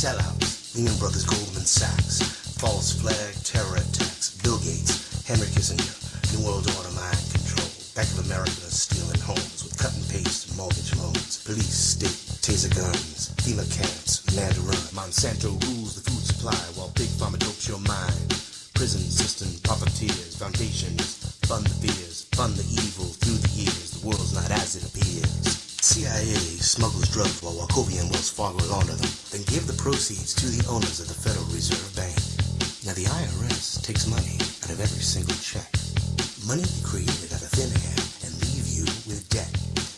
sellouts, Lehman Brothers, Goldman Sachs, false flag, terror attacks, Bill Gates, Henry Kissinger, New World Order, mind control, Bank of America stealing homes with cut and paste mortgage loans, police, state, taser guns, FEMA camps, Mandarin, Monsanto rules the food supply while Big Pharma dopes your mind, prison system, profiteers, foundations, fund the fears, fund the evil through the years, the world's not as it appears. CIA smuggles drugs while Wachovia and Wells Fargo launder them, then give the proceeds to the owners of the Federal Reserve Bank. Now the IRS takes money out of every single check. Money created out of thin air and leave you with debt.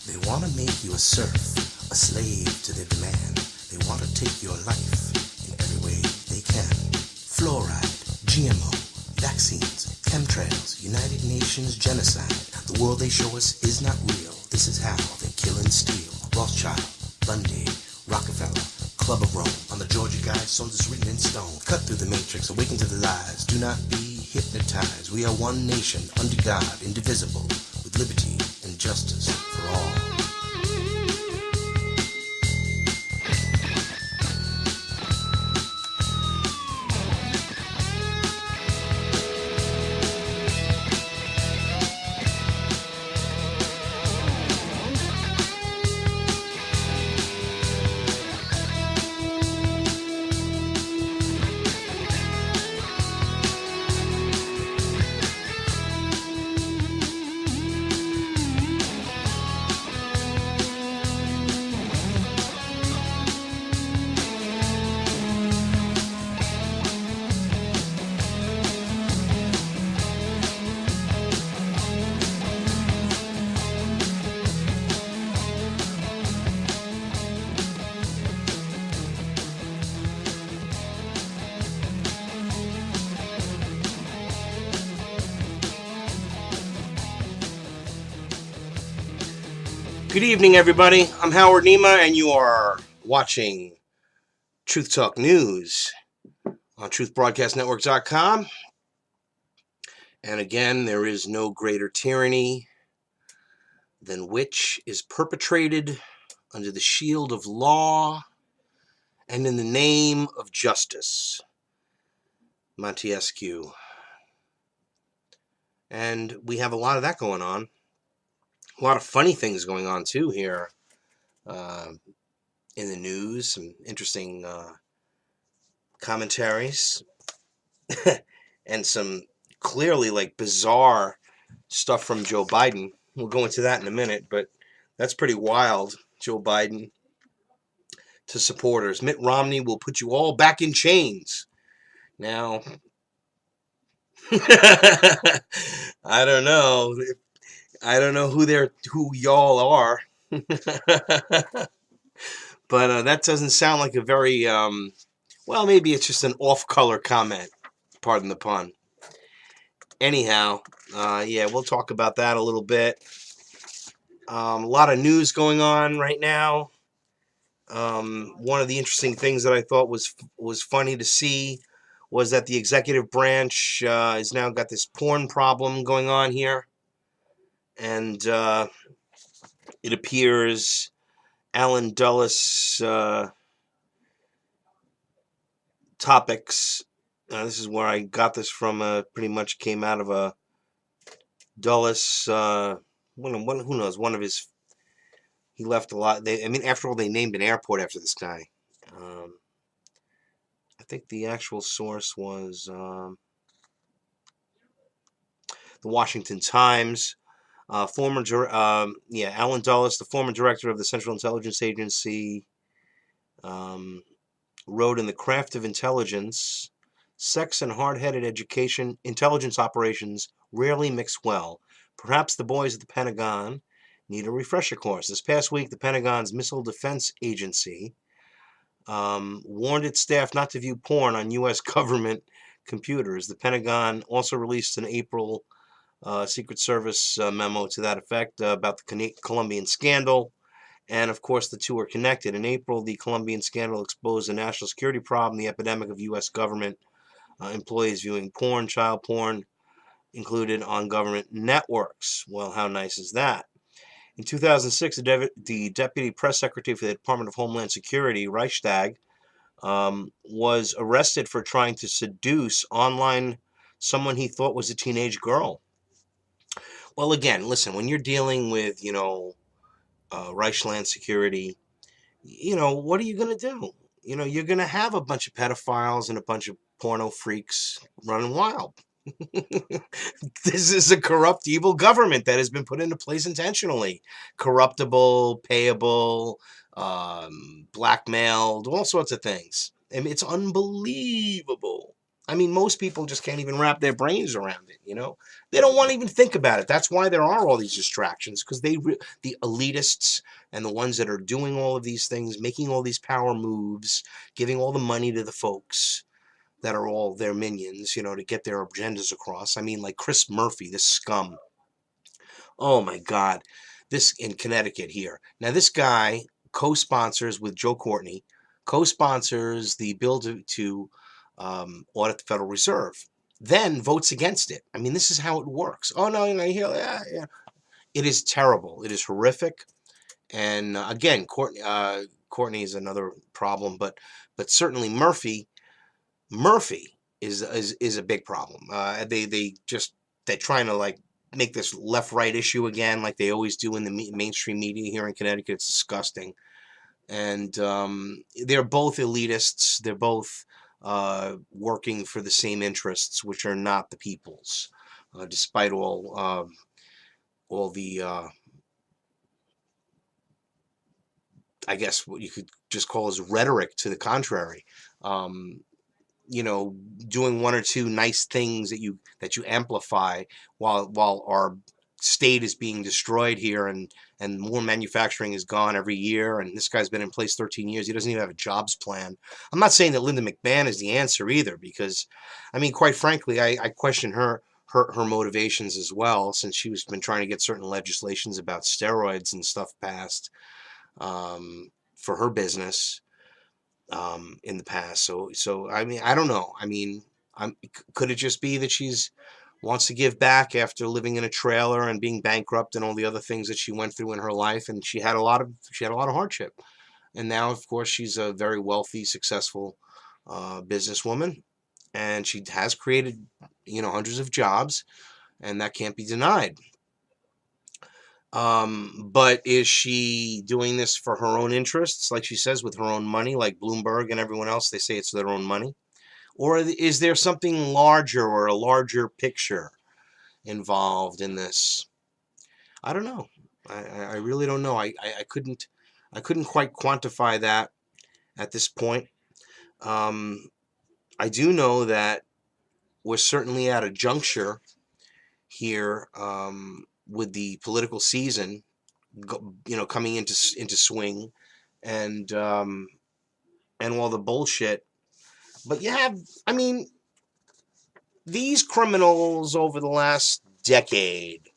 They want to make you a serf, a slave to their demand. They want to take your life in every way they can. Fluoride, GMO, vaccines, chemtrails, United Nations genocide. The world they show us is not real. This is how they kill and steal. Rothschild, Bundy, Rockefeller, Club of Rome. On the Georgia Guidestones it's written in stone. Cut through the matrix, awaken to the lies. Do not be hypnotized. We are one nation, under God, indivisible, with liberty and justice for all. Good evening, everybody. I'm Howard Nema, and you are watching Truth Talk News on truthbroadcastnetwork.com. And again, there is no greater tyranny than which is perpetrated under the shield of law and in the name of justice. Montesquieu. And we have a lot of that going on. A lot of funny things going on, too, here in the news. Some interesting commentaries. And some clearly, bizarre stuff from Joe Biden. We'll go into that in a minute, but that's pretty wild. Joe Biden to supporters. Mitt Romney will put you all back in chains. Now, I don't know. I don't know who y'all are, but that doesn't sound like a very, well, maybe it's just an off-color comment, pardon the pun. Anyhow, yeah, we'll talk about that a little bit. A lot of news going on right now. One of the interesting things that I thought was funny to see was that the executive branch has now got this porn problem going on here. And it appears Alan Dulles topics. This is where I got this from. Pretty much came out of a Dulles. Who knows? One of his. He left a lot. After all, they named an airport after this guy. I think the actual source was the Washington Times. Alan Dulles, the former director of the Central Intelligence Agency, wrote in The Craft of Intelligence, sex and hard-headed intelligence operations rarely mix well. Perhaps the boys at the Pentagon need a refresher course. This past week, the Pentagon's Missile Defense Agency warned its staff not to view porn on U.S. government computers. The Pentagon also released an April Secret Service memo to that effect about the Colombian scandal. And, of course, the two are connected. In April, the Colombian scandal exposed a national security problem, the epidemic of U.S. government employees viewing porn, child porn, included on government networks. Well, how nice is that? In 2006, the Deputy Press Secretary for the Department of Homeland Security, Reichstag, was arrested for trying to seduce online someone he thought was a teenage girl. Well, again, listen, when you're dealing with, Reichland security, what are you going to do? You're going to have a bunch of pedophiles and a bunch of porno freaks running wild. This is a corrupt, evil government that has been put into place intentionally. Corruptible, payable, blackmailed, all sorts of things. I mean, it's unbelievable. I mean, most people just can't even wrap their brains around it. They don't want to even think about it. That's why there are all these distractions, because the elitists and the ones that are doing all of these things, making all these power moves, giving all the money to the folks that are all their minions, to get their agendas across. I mean, like Chris Murphy, this scum. Oh my God. This in Connecticut here. Now, this guy co-sponsors with Joe Courtney, co-sponsors the bill to audit the Federal Reserve, then votes against it. I mean, this is how it works. Oh, no, yeah, yeah. It is terrible. It is horrific. And again, Courtney is another problem, but certainly Murphy is a big problem. They're trying to like make this left-right issue again, like they always do in the mainstream media here in Connecticut. It's disgusting, and they're both elitists. They're both working for the same interests, which are not the people's, despite all the I guess what you could just call as rhetoric to the contrary. Um, doing one or two nice things that you amplify while our state is being destroyed here, and more manufacturing is gone every year, and this guy's been in place 13 years. He doesn't even have a jobs plan. I'm not saying that Linda McMahon is the answer either, because I mean, quite frankly, I question her motivations as well, since she's been trying to get certain legislations about steroids and stuff passed for her business in the past. So I mean, I don't know. I mean, could it just be that she's wants to give back after living in a trailer and being bankrupt and all the other things that she went through in her life, and she had a lot of hardship, and now of course she's a very wealthy, successful businesswoman, and she has created hundreds of jobs, and that can't be denied. But is she doing this for her own interests, like she says, with her own money, like Bloomberg and everyone else? They say it's their own money. Or is there something larger or a larger picture involved in this? I don't know. I really don't know. I couldn't quite quantify that at this point. I do know that we're certainly at a juncture here with the political season, coming into swing, and all the bullshit. But you have, I mean, these criminals over the last decade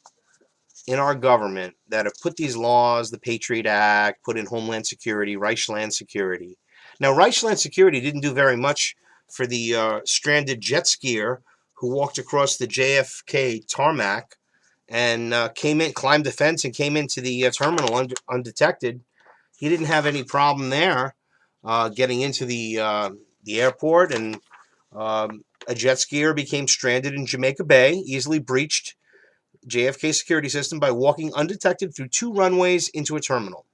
in our government that have put these laws, the Patriot Act, put in Homeland Security, Reichland Security. Now, Reichland Security didn't do very much for the stranded jet skier who walked across the JFK tarmac and came in, climbed the fence, and came into the terminal undetected. He didn't have any problem there getting into the airport, and a jet skier became stranded in Jamaica Bay, easily breached JFK security system by walking undetected through 2 runways into a terminal.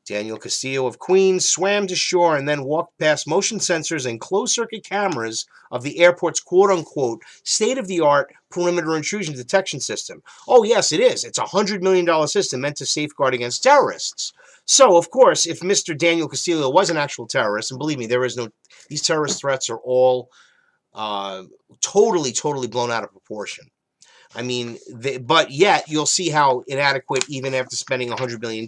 Daniel Castillo of Queens swam to shore and then walked past motion sensors and closed-circuit cameras of the airport's quote-unquote state-of-the-art perimeter intrusion detection system. Oh, yes, it is. It's a $100 million system meant to safeguard against terrorists. So, of course, if Mr. Daniel Castillo was an actual terrorist, and believe me, these terrorist threats are all totally blown out of proportion. I mean, but yet you'll see how inadequate, even after spending $100 million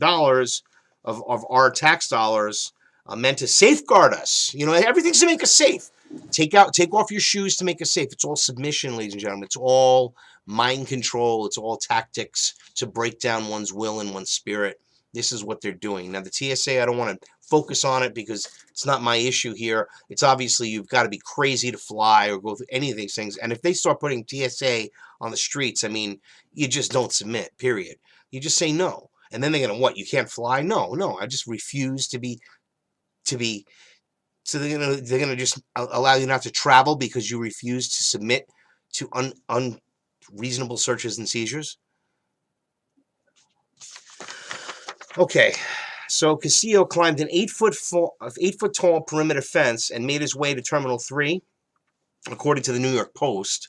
of our tax dollars meant to safeguard us. Everything's to make us safe. Take off your shoes to make us safe. It's all submission, ladies and gentlemen. It's all mind control. It's all tactics to break down one's will and one's spirit. This is what they're doing. Now, the TSA, I don't want to focus on it because it's not my issue here. It's obviously you've got to be crazy to fly or go through any of these things. And if they start putting TSA on the streets, I mean, you just don't submit, period. You just say no. And then they're going to, what, you can't fly? No, I just refuse to be So they're gonna just allow you not to travel because you refuse to submit to unreasonable searches and seizures. Okay, so Castillo climbed an 8 foot tall perimeter fence and made his way to Terminal 3, according to the New York Post.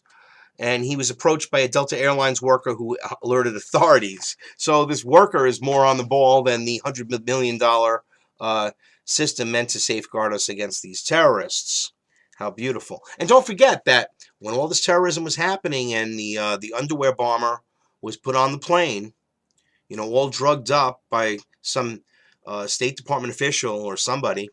And he was approached by a Delta Airlines worker who alerted authorities. So this worker is more on the ball than the $100 million system meant to safeguard us against these terrorists. How beautiful. And don't forget that when all this terrorism was happening and the underwear bomber was put on the plane, all drugged up by some State Department official or somebody,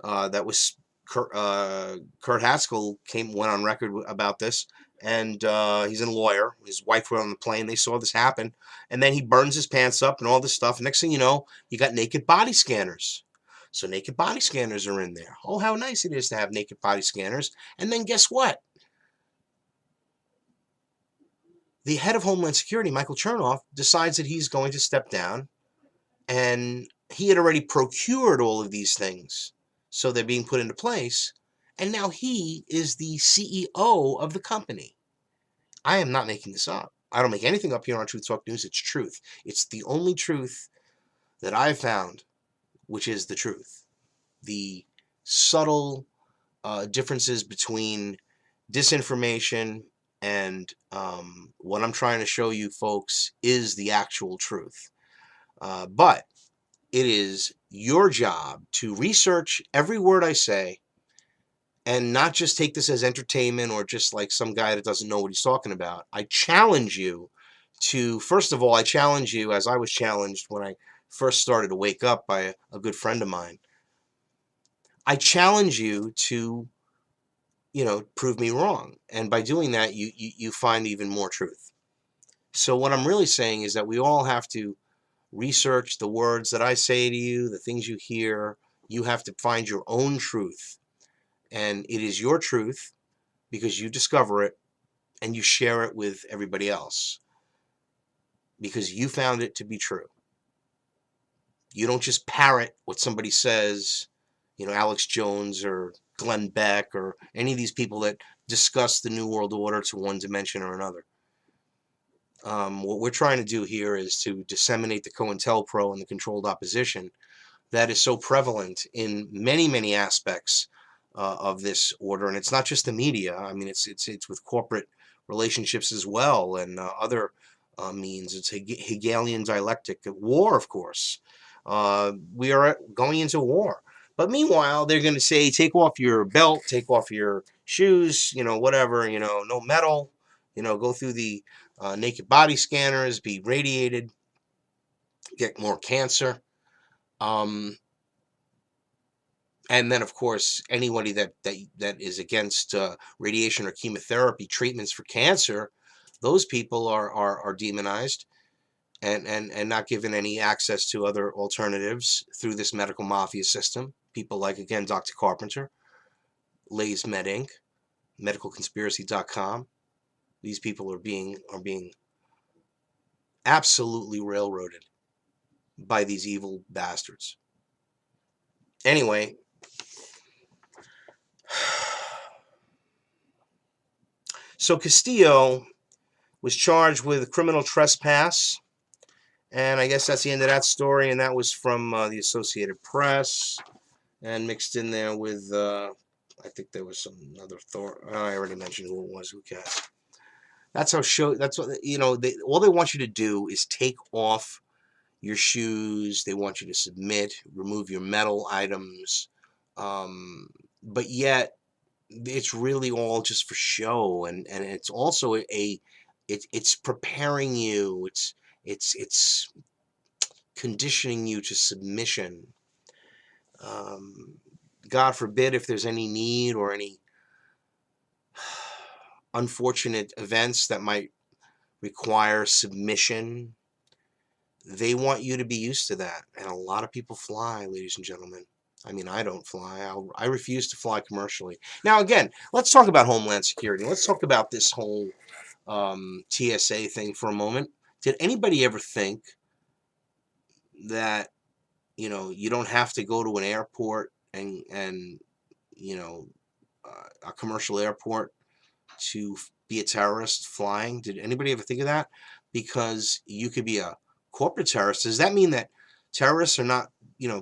that was Kurt Haskell went on record about this, and he's a lawyer. His wife went on the plane. They saw this happen, and then he burns his pants up and all this stuff. Next thing you know, you got naked body scanners. So naked body scanners are in there. Oh, how nice it is to have naked body scanners. And then guess what? The head of Homeland Security, Michael Chernoff, decides that he's going to step down, and he had already procured all of these things. So they're being put into place, and now he is the CEO of the company. I am not making this up. I don't make anything up here on Truth Talk News. It's truth. It's the only truth that I've found, which is the truth. The subtle differences between disinformation and what I'm trying to show you folks is the actual truth. But it is your job to research every word I say and not just take this as entertainment or just like some guy that doesn't know what he's talking about. I challenge you to, first of all, I challenge you, as I was challenged when I first started to wake up by a good friend of mine. I challenge you to, prove me wrong. And by doing that, you find even more truth. So what I'm really saying is that we all have to research the words that I say to you, the things you hear. You have to find your own truth. And it is your truth because you discover it and you share it with everybody else because you found it to be true. You don't just parrot what somebody says, Alex Jones or Glenn Beck or any of these people that discuss the New World Order to one dimension or another. What we're trying to do here is to disseminate the COINTELPRO and the controlled opposition that is so prevalent in many, many aspects of this order. And it's not just the media. I mean, it's with corporate relationships as well and other means. It's Hegelian dialectic. War, of course. We are going into war. But meanwhile, they're going to say, take off your belt, take off your shoes, whatever, no metal, go through the naked body scanners, be radiated, get more cancer. And then, of course, anybody that is against radiation or chemotherapy treatments for cancer, those people are demonized and not given any access to other alternatives through this medical mafia system. People like, again, Dr. Carpenter, Lay's Med Inc., medicalconspiracy.com. These people are being absolutely railroaded by these evil bastards. Anyway, so Castillo was charged with criminal trespass, and I guess that's the end of that story, and that was from the Associated Press, and mixed in there with, I think there was some other I already mentioned who it was, who cares. That's what, all they want you to do is take off your shoes. They want you to submit, remove your metal items, but yet it's really all just for show, and it's also it's preparing you, it's conditioning you to submission. God forbid if there's any need or any unfortunate events that might require submission, they want you to be used to that. And a lot of people fly, ladies and gentlemen. I mean, I don't fly. I refuse to fly commercially. Now, again, let's talk about Homeland Security. Let's talk about this whole TSA thing for a moment. Did anybody ever think that, you don't have to go to an airport and a commercial airport to be a terrorist flying? Did anybody ever think of that? Because you could be a corporate terrorist. Does that mean that terrorists are not,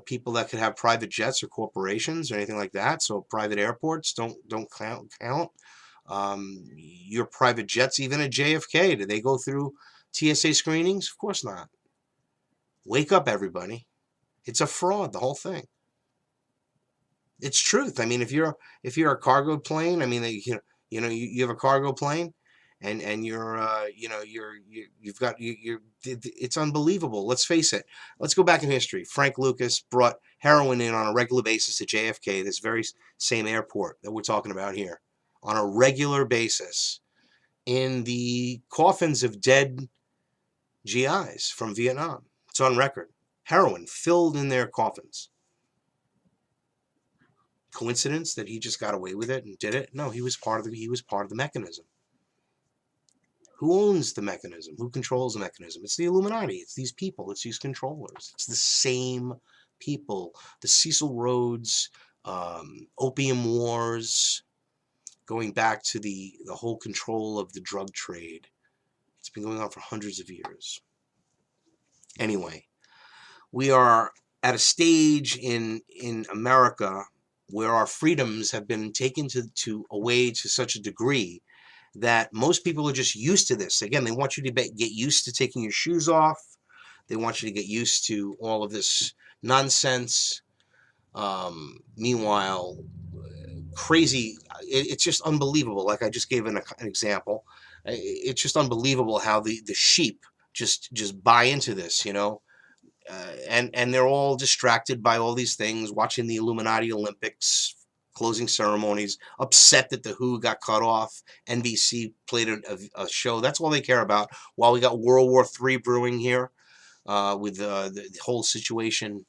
people that could have private jets or corporations or anything like that? So private airports don't count. Your private jets, even at JFK, do they go through TSA screenings? Of course not. Wake up, everybody. It's a fraud, the whole thing. It's truth. I mean, if you're a cargo plane, I mean, you have a cargo plane, and it's unbelievable. Let's face it. Let's go back in history. Frank Lucas brought heroin in on a regular basis to JFK, this very same airport that we're talking about here, on a regular basis, in the coffins of dead GIs from Vietnam. It's on record. Heroin filled in their coffins. Coincidence that he just got away with it and did it? No, he was part of the mechanism. Who owns the mechanism? Who controls the mechanism? It's the Illuminati. It's these people. It's these controllers. It's the same people. The Cecil Rhodes, opium wars, going back to the whole control of the drug trade. It's been going on for hundreds of years. Anyway, we are at a stage in America where our freedoms have been taken away to such a degree that most people are just used to this. Again, they want you to get used to taking your shoes off. They want you to get used to all of this nonsense. Meanwhile, crazy, it's just unbelievable. Like I just gave an example. It's just unbelievable how the sheep just buy into this, and they're all distracted by all these things, watching the Illuminati Olympics, closing ceremonies, upset that the Who got cut off. NBC played a show. That's all they care about. While we got World War III brewing here, with the whole situation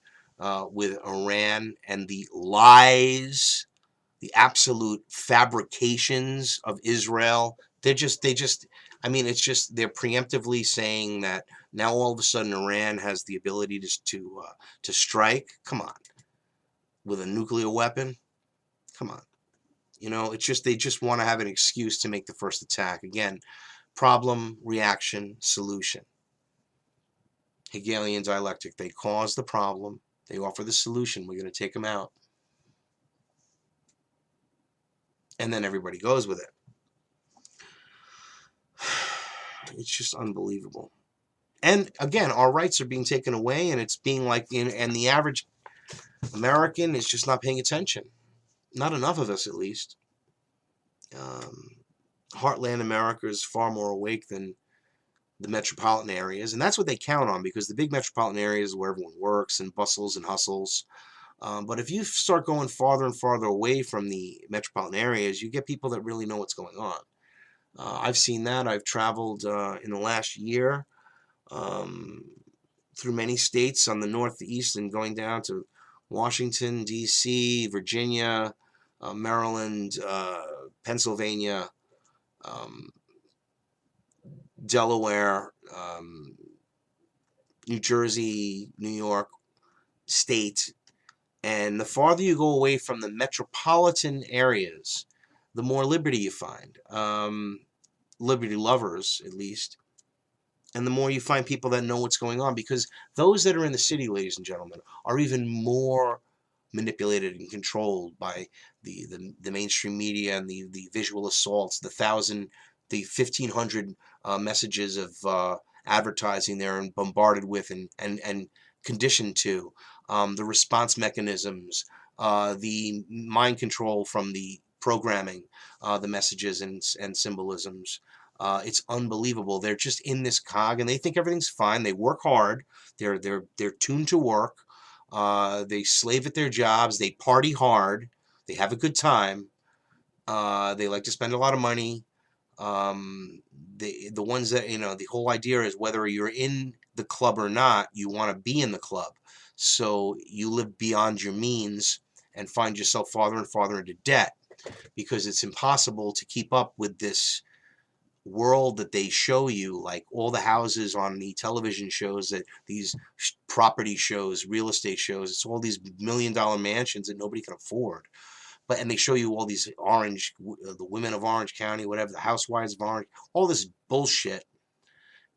with Iran and the lies, the absolute fabrications of Israel. I mean, it's just they're preemptively saying that now all of a sudden Iran has the ability to strike. Come on, with a nuclear weapon. Come on, it's just they just want to have an excuse to make the first attack. Again, problem, reaction, solution. Hegelian dialectic. They cause the problem. They offer the solution. We're going to take them out, and then everybody goes with it. It's just unbelievable. And again, our rights are being taken away, and it's being and the average American is just not paying attention. Not enough of us, at least. Heartland America is far more awake than the metropolitan areas, and that's what they count on, because the big metropolitan areas is where everyone works and bustles and hustles. But if you start going farther and farther away from the metropolitan areas, you get people that really know what's going on. I've seen that. I've traveled in the last year through many states on the northeast and going down to Washington, D.C., Virginia, Maryland, Pennsylvania, Delaware, New Jersey, New York State. And the farther you go away from the metropolitan areas, the more liberty you find. Liberty lovers, at least. And the more you find people that know what's going on, because those that are in the city, ladies and gentlemen, are even more manipulated and controlled by the mainstream media and the visual assaults, the 1,500 messages of advertising they're bombarded with and conditioned to, the response mechanisms, the mind control from the programming, the messages and symbolisms. It's unbelievable. They're just in this cog, and they think everything's fine. They work hard. They're tuned to work. They slave at their jobs. They party hard. They have a good time. They like to spend a lot of money. The ones that, the whole idea is whether you're in the club or not, you want to be in the club. So you live beyond your means and find yourself farther and farther into debt, because it's impossible to keep up with this world that they show you, like all the houses on the television shows, that these property shows, real estate shows. It's all these $1 million mansions that nobody can afford. and they show you all these orange, the women of Orange County, whatever, the housewives of Orange, all this bullshit.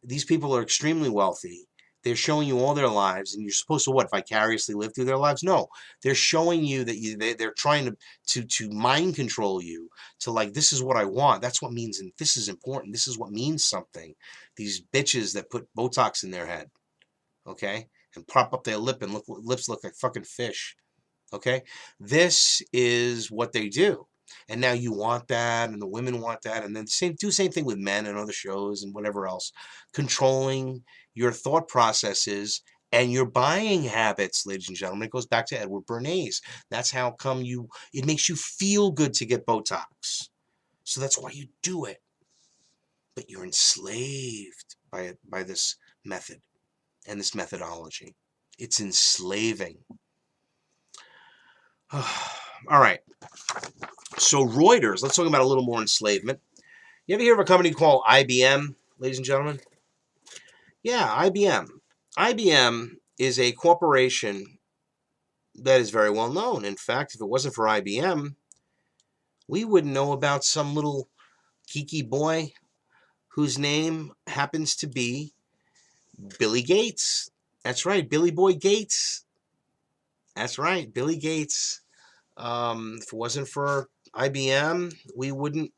These people are extremely wealthy. They're showing you all their lives, and you're supposed to what, vicariously live through their lives? No, they're showing you that they're trying to mind control you to, like, this is what I want. That's what means, and this is important. This is what means something. These bitches that put Botox in their head, okay, and prop up their lips look like fucking fish, okay. This is what they do. And now you want that, and the women want that, and then same thing with men and other shows and whatever else, controlling your thought processes and your buying habits, ladies and gentlemen. It goes back to Edward Bernays. That's how come it makes you feel good to get Botox. So that's why you do it. But you're enslaved by this method and this methodology. It's enslaving. All right. So Reuters, let's talk about a little more enslavement. You ever hear of a company called IBM, ladies and gentlemen? Yeah, IBM. IBM is a corporation that is very well known. In fact, if it wasn't for IBM, we wouldn't know about some little geeky boy whose name happens to be Billy Gates. That's right, Billy Boy Gates. That's right, Billy Gates. If it wasn't for IBM, we wouldn't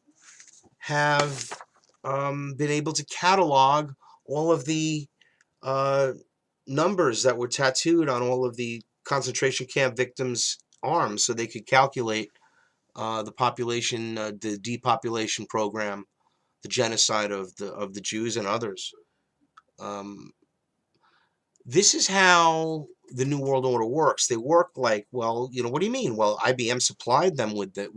have been able to catalog all of the numbers that were tattooed on all of the concentration camp victims' arms, so they could calculate the population, the depopulation program, the genocide of the Jews and others. This is how the New World Order works. They work like, well, what do you mean? Well, IBM supplied them with the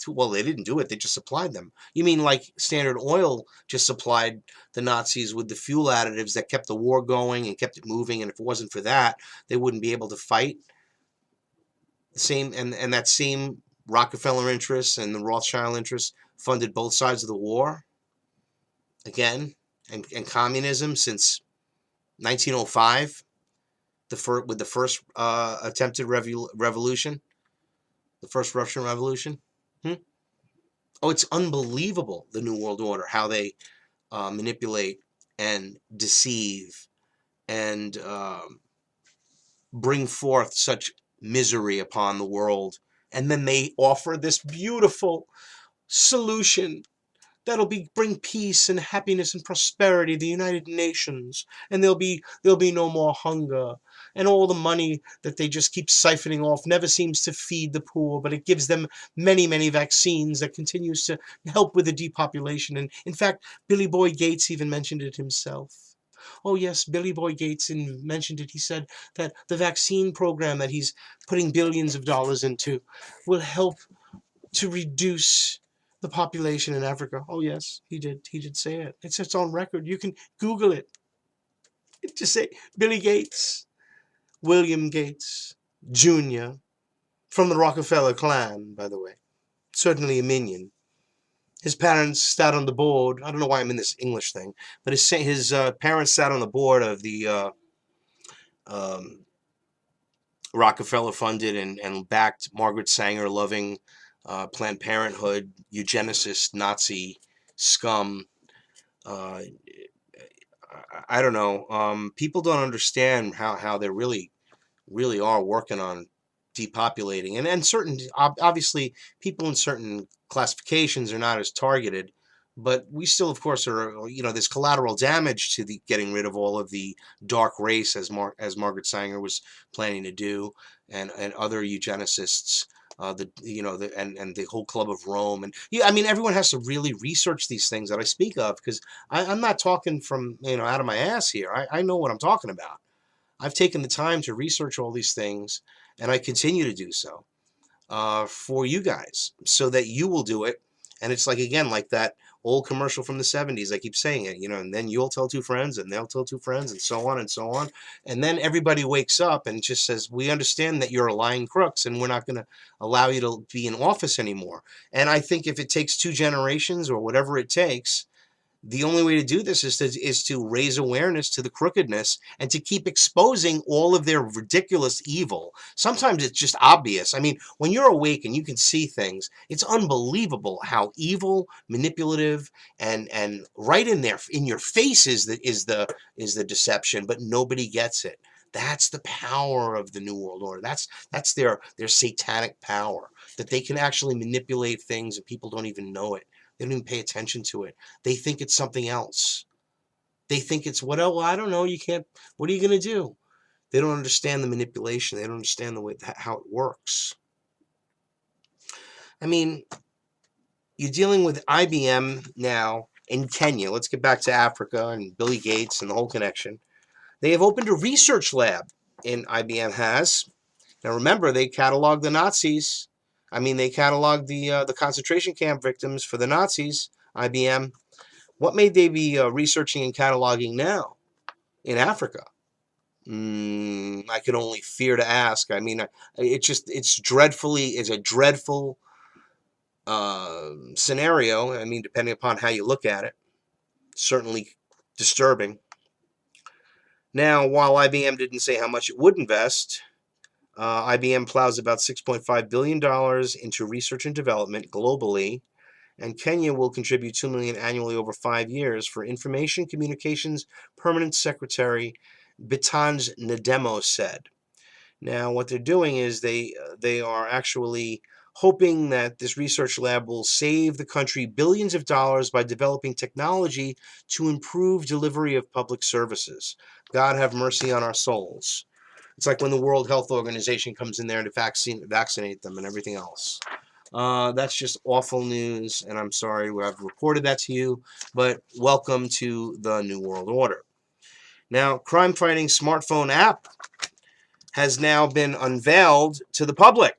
well, they didn't do it. They just supplied them. You mean like Standard Oil just supplied the Nazis with the fuel additives that kept the war going and kept it moving, and if it wasn't for that, they wouldn't be able to fight. And that same Rockefeller interests and the Rothschild interests funded both sides of the war. Again, and communism since 1905, with the first attempted revolution, the first Russian Revolution. Oh, it's unbelievable, the New World Order, how they manipulate and deceive and bring forth such misery upon the world. And then they offer this beautiful solution that'll bring peace and happiness and prosperity, the United Nations, and there'll be no more hunger, and all the money that they just keep siphoning off never seems to feed the poor, but it gives them many, many vaccines that continues to help with the depopulation. And in fact, Billy Boy Gates even mentioned it himself. Oh yes, Billy Boy Gates mentioned it. He said that the vaccine program that he's putting billions of dollars into will help to reduce the population in Africa. Oh yes, he did say it. It's on record. You can Google it. Just say Billy Gates, William Gates Jr. from the Rockefeller clan, by the way. Certainly a minion. His parents sat on the board. I don't know why I'm in this English thing, but his parents sat on the board of the Rockefeller funded and backed Margaret Sanger loving Planned Parenthood, eugenicist, Nazi scum. I don't know. People don't understand how they really are working on depopulating. And certain, obviously, people in certain classifications are not as targeted. But we still, of course, are, there's collateral damage to the getting rid of all of the dark race, as Margaret Sanger was planning to do, and other eugenicists. And the whole Club of Rome, and everyone has to really research these things that I speak of, because I'm not talking from out of my ass here. I know what I'm talking about. I've taken the time to research all these things, and I continue to do so for you guys, so that you will do it. And it's like, again, like that old commercial from the 70s. I keep saying it, and then you'll tell two friends, and they'll tell two friends, and so on and so on. And then everybody wakes up and just says, we understand that you're a lying crooks, and we're not going to allow you to be in office anymore. And I think if it takes 2 generations or whatever it takes, The only way to do this is to raise awareness to the crookedness and to keep exposing all of their ridiculous evil. Sometimes it's just obvious. I mean, when you're awake and you can see things, it's unbelievable how evil, manipulative, and right in there in your face is the deception, but nobody gets it. That's the power of the New World Order. That's their satanic power, that they can actually manipulate things and people don't even know it. They don't even pay attention to it. They think it's something else. They think it's what? Oh, I don't know. You can't. What are you going to do? They don't understand the manipulation. They don't understand the way how it works. I mean, you're dealing with IBM now in Kenya. Let's get back to Africa and Billy Gates and the whole connection. They have opened a research lab. In IBM has. Now remember, they cataloged the Nazis. I mean, they cataloged the concentration camp victims for the Nazis. IBM. What may they be researching and cataloging now in Africa? I can only fear to ask. I mean, it's a dreadful scenario. I mean, depending upon how you look at it, certainly disturbing. Now, while IBM didn't say how much it would invest, IBM plows about $6.5 billion into research and development globally, and Kenya will contribute $2 million annually over 5 years for Information Communications Permanent Secretary Britons Nademo said. Now, what they're doing is they are actually hoping that this research lab will save the country billions of dollars by developing technology to improve delivery of public services. God have mercy on our souls. It's like when the World Health Organization comes in there to vaccinate them and everything else. That's just awful news, and I'm sorry I've reported that to you, but welcome to the New World Order. Now, crime-fighting smartphone app has now been unveiled to the public.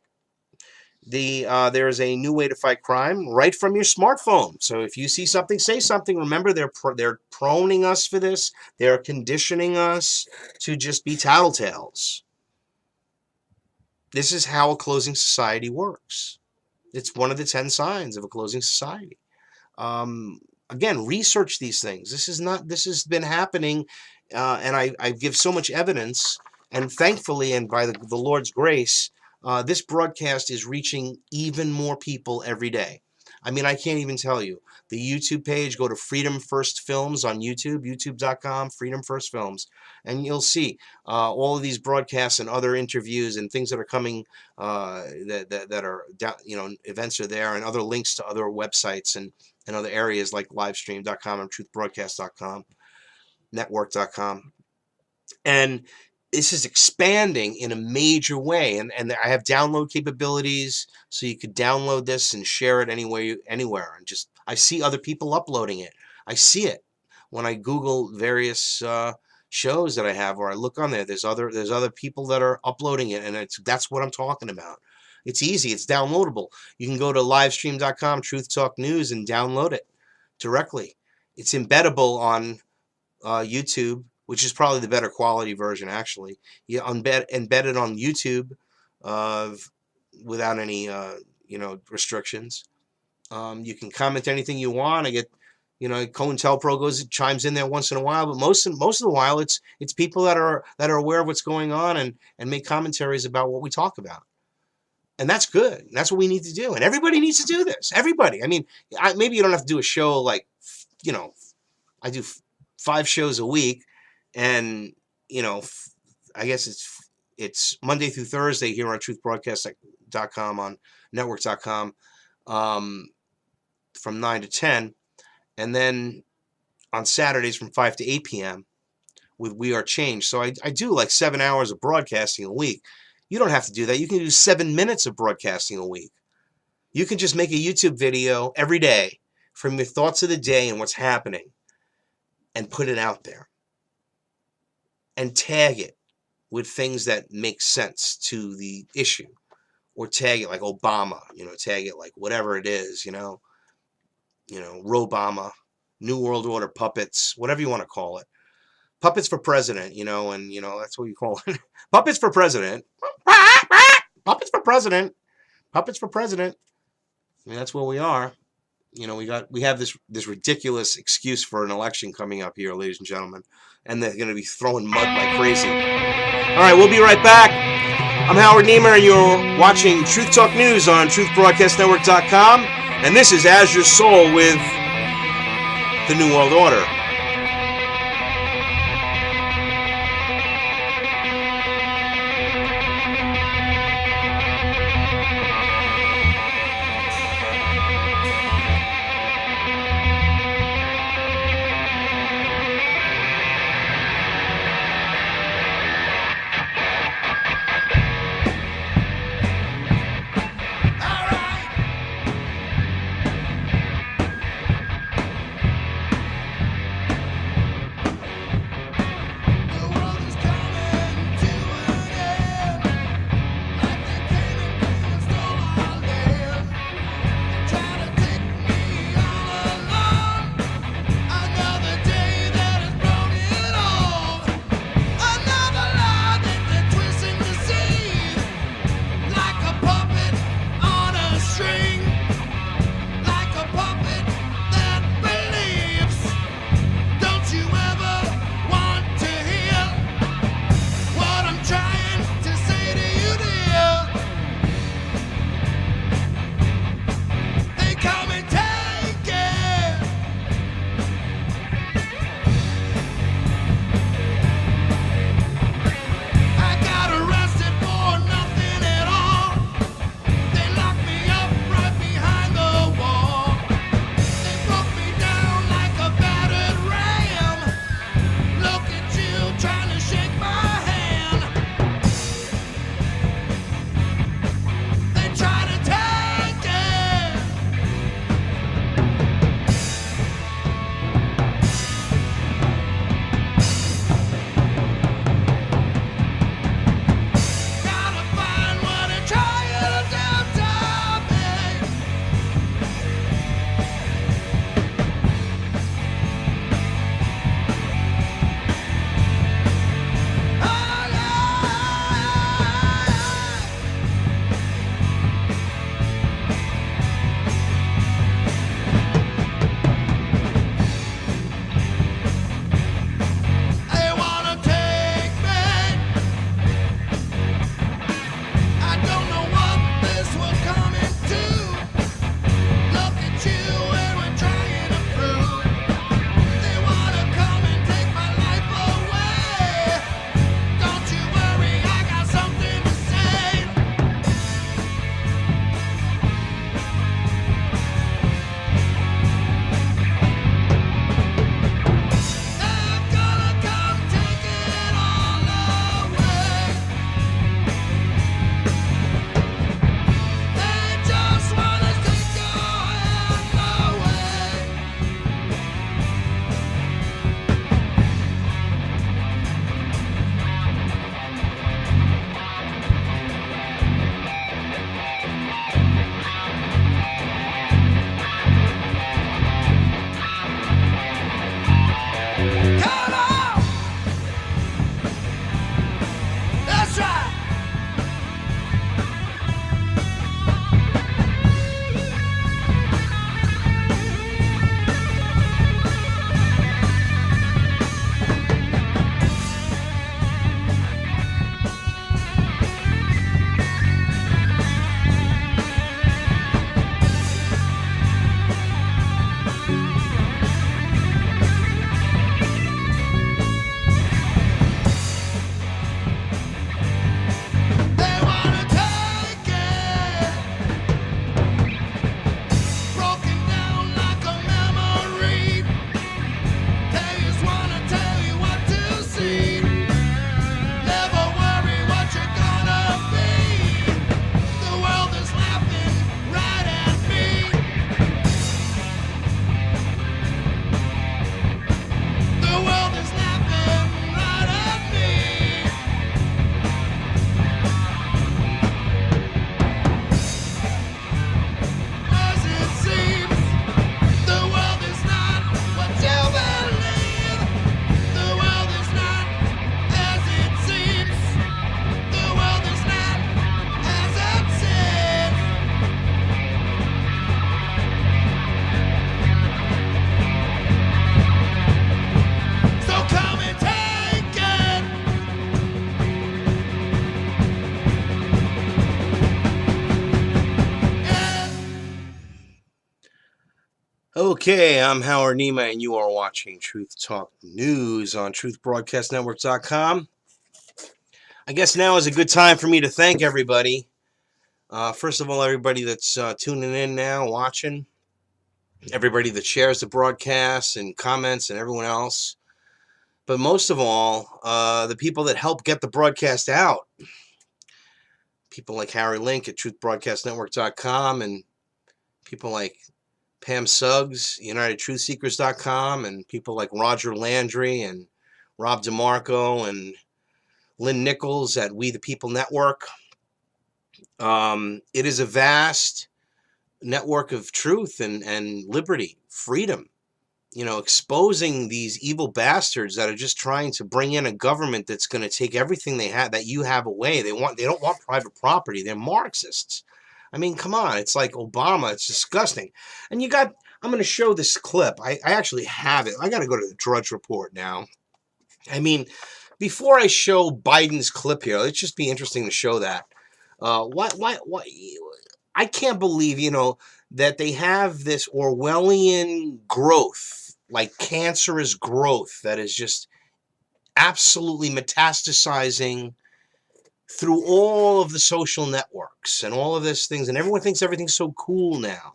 There is a new way to fight crime right from your smartphone. So if you see something, say something. Remember, they're proning us for this. They're conditioning us to just be tattletales. This is how a closing society works. It's one of the 10 signs of a closing society. Again, research these things. This has been happening, and I give so much evidence. And thankfully, and by the Lord's grace, this broadcast is reaching even more people every day. I mean, I can't even tell you. The YouTube page, go to Freedom First Films on YouTube, youtube.com, Freedom First Films, and you'll see all of these broadcasts and other interviews and things that are coming, that are, events are there, and other links to other websites and other areas like livestream.com and truthbroadcast.com, network.com. And this is expanding in a major way, and I have download capabilities, so you could download this and share it anywhere. And just I see other people uploading it. I see it when I Google various shows that I have, or I look on there. There's other people that are uploading it, and that's what I'm talking about. It's easy. It's downloadable. You can go to livestream.com, Truth Talk News, and download it directly. It's embeddable on YouTube, which is probably the better quality version, actually. You embed it on YouTube without any restrictions. You can comment anything you want. I get, COINTELPRO chimes in there once in a while, but most of the while it's people that are aware of what's going on and make commentaries about what we talk about. And that's good. That's what we need to do. And everybody needs to do this. Everybody. I mean, maybe you don't have to do a show like, I do 5 shows a week, and I guess it's Monday through Thursday here on truthbroadcast.com, on network.com, from 9 to 10, and then on Saturdays from 5 to 8 p.m. with We Are Change. So I do like 7 hours of broadcasting a week. You don't have to do that. You can do 7 minutes of broadcasting a week. You can just make a YouTube video every day from your thoughts of the day and what's happening, and put it out there. And tag it with things that make sense to the issue. Or tag it like Obama, tag it like whatever it is, Robama, New World Order puppets, whatever you want to call it. Puppets for president, and that's what you call it. Puppets for president. Puppets for president. Puppets for president. I mean, that's where we are. You know, we have this ridiculous excuse for an election coming up here, ladies and gentlemen, and they're going to be throwing mud like crazy. All right, we'll be right back. I'm Howard Nema, and you're watching Truth Talk News on TruthBroadcastNetwork.com, and this is As Your Soul with the New World Order. Okay, I'm Howard Nema, and you are watching Truth Talk News on truthbroadcastnetwork.com. I guess now is a good time for me to thank everybody. First of all, everybody that's tuning in now, watching, everybody that shares the broadcast and comments, and everyone else. But most of all, the people that help get the broadcast out. People like Harry Link at truthbroadcastnetwork.com, and people like Pam Suggs, UnitedTruthSeekers.com, and people like Roger Landry and Rob DeMarco and Lynn Nichols at We the People Network. It is a vast network of truth and liberty, freedom, exposing these evil bastards that are just trying to bring in a government that's going to take everything they have, that you have, away. They don't want private property. They're Marxists. I mean, come on. It's like Obama. It's disgusting. And I'm going to show this clip. I actually have it. I got to go to the Drudge Report now. I mean, before I show Biden's clip here, it's just be interesting to show that. Why, I can't believe, that they have this Orwellian growth, like cancerous growth, that is just absolutely metastasizing through all of the social networks and all of these things, and everyone thinks everything's so cool now.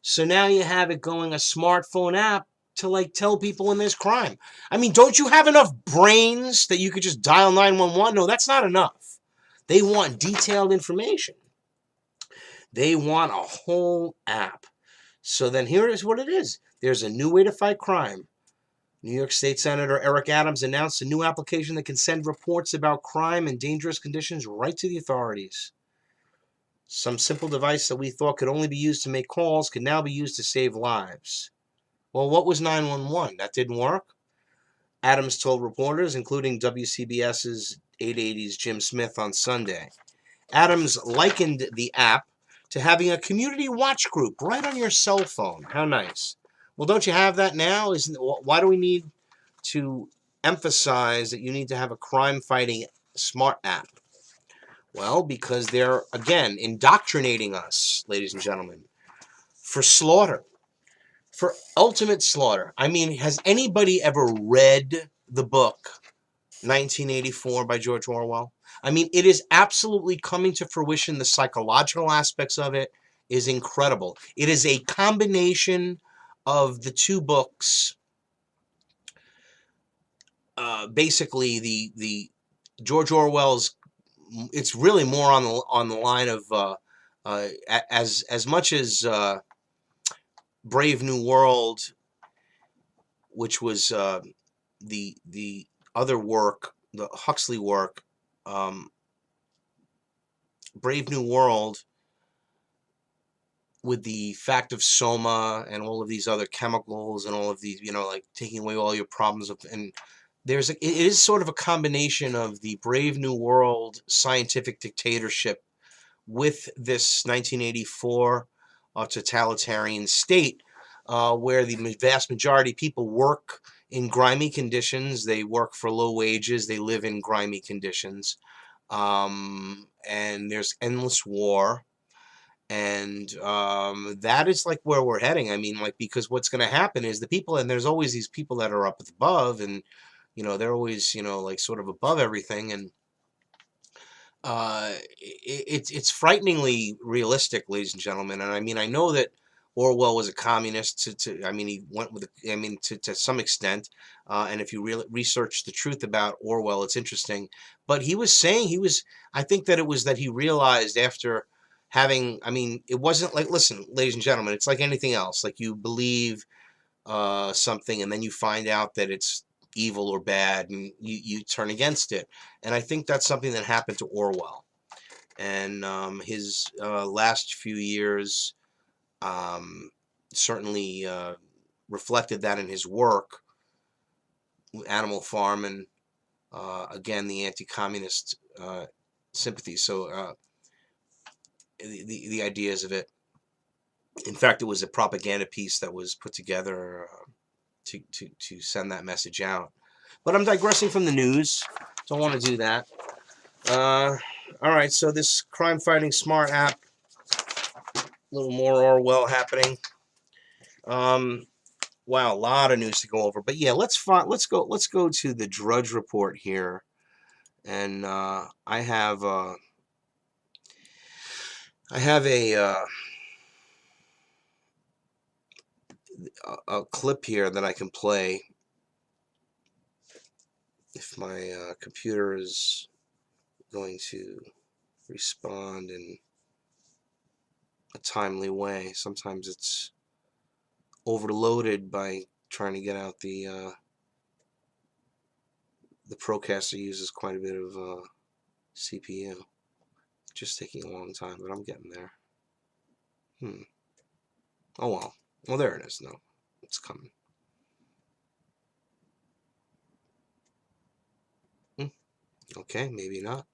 So now you have it going, a smartphone app to like tell people when there's crime. I mean, don't you have enough brains that you could just dial 911? No, that's not enough. They want detailed information. They want a whole app. So then here is what it is. There's a new way to fight crime. New York State Senator Eric Adams announced a new application that can send reports about crime and dangerous conditions right to the authorities. Some simple device that we thought could only be used to make calls could now be used to save lives. Well, what was 911? That didn't work? Adams told reporters, including WCBS's 880's Jim Smith on Sunday. Adams likened the app to having a community watch group right on your cell phone. How nice. Well, don't you have that now? Why do we need to emphasize that you need to have a crime-fighting smart app? Well, because they're, again, indoctrinating us, ladies and gentlemen, for slaughter, for ultimate slaughter. I mean, has anybody ever read the book 1984 by George Orwell? I mean, it is absolutely coming to fruition. The psychological aspects of it is incredible. It is a combination of the two books. Basically, the George Orwell's. It's really more on the line of as much as Brave New World, which was the other work, the Huxley work. Brave New World, with the fact of soma and all of these other chemicals and all of these, like taking away all your problems and it is sort of a combination of the Brave New World scientific dictatorship with this 1984 totalitarian state, where the vast majority of people work in grimy conditions. They work for low wages. They live in grimy conditions. And there's endless war. And that is like where we're heading. I mean, like, because what's going to happen is the people, and there's always these people that are up above, and they're always like sort of above everything, and it's frighteningly realistic, ladies and gentlemen. And I mean, I know that Orwell was a communist. I mean, he went with to some extent. And if you really research the truth about Orwell, it's interesting. But he was saying I think that it was that he realized after having. I mean, it wasn't like, listen, ladies and gentlemen, it's like anything else. Like, you believe something, and then you find out that it's evil or bad, and you turn against it. And I think that's something that happened to Orwell. And his last few years certainly reflected that in his work, Animal Farm, and again, the anti-communist sympathy. So the ideas of it. In fact, it was a propaganda piece that was put together to send that message out. But I'm digressing from the news. Don't want to do that. All right, so this crime-fighting smart app, a little more Orwell happening. Wow, a lot of news to go over. But yeah, let's go to the Drudge Report here. And I have a clip here that I can play if my computer is going to respond in a timely way. Sometimes it's overloaded by trying to get out the Procaster uses quite a bit of CPU. Just taking a long time, but I'm getting there. Oh well. Well, there it is. No, it's coming. Okay, maybe not.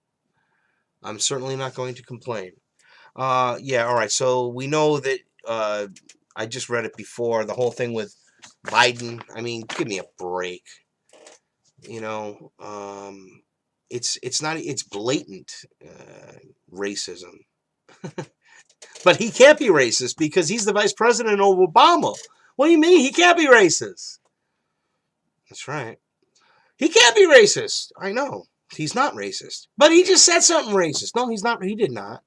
I'm certainly not going to complain. Yeah, all right. So we know that I just read it before. The whole thing with Biden. I mean, give me a break. You know, it's not. It's blatant racism. But he can't be racist because he's the vice president of Obama. What do you mean he can't be racist? That's right. He can't be racist. I know. He's not racist. But he just said something racist. No, he's not. He did not.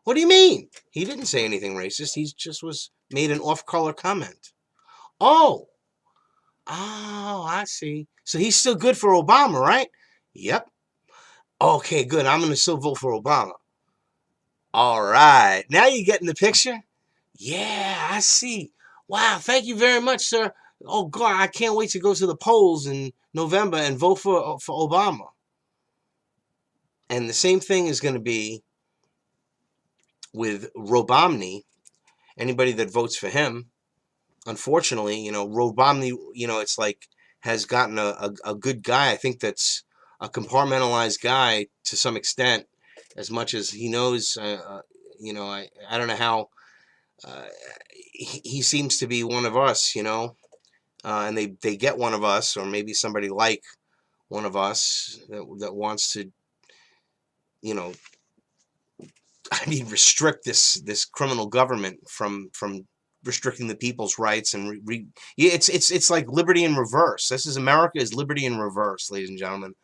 What do you mean? He didn't say anything racist. He just made an off-color comment. Oh. Oh, I see. So he's still good for Obama, right? Yep. Okay, good. I'm going to still vote for Obama. All right. Now you're getting the picture? Yeah, I see. Wow, thank you very much, sir. Oh, God, I can't wait to go to the polls in November and vote for Obama. And the same thing is going to be with Robomny. Anybody that votes for him, unfortunately, you know, Robomny, you know, it's like has gotten a good guy. I think that's a compartmentalized guy to some extent, as much as he knows, you know, I don't know how he seems to be one of us, you know, and they get one of us, or maybe somebody like one of us that wants to, you know, I mean, restrict this criminal government from restricting the people's rights and it's like liberty in reverse. This is America is liberty in reverse, ladies and gentlemen,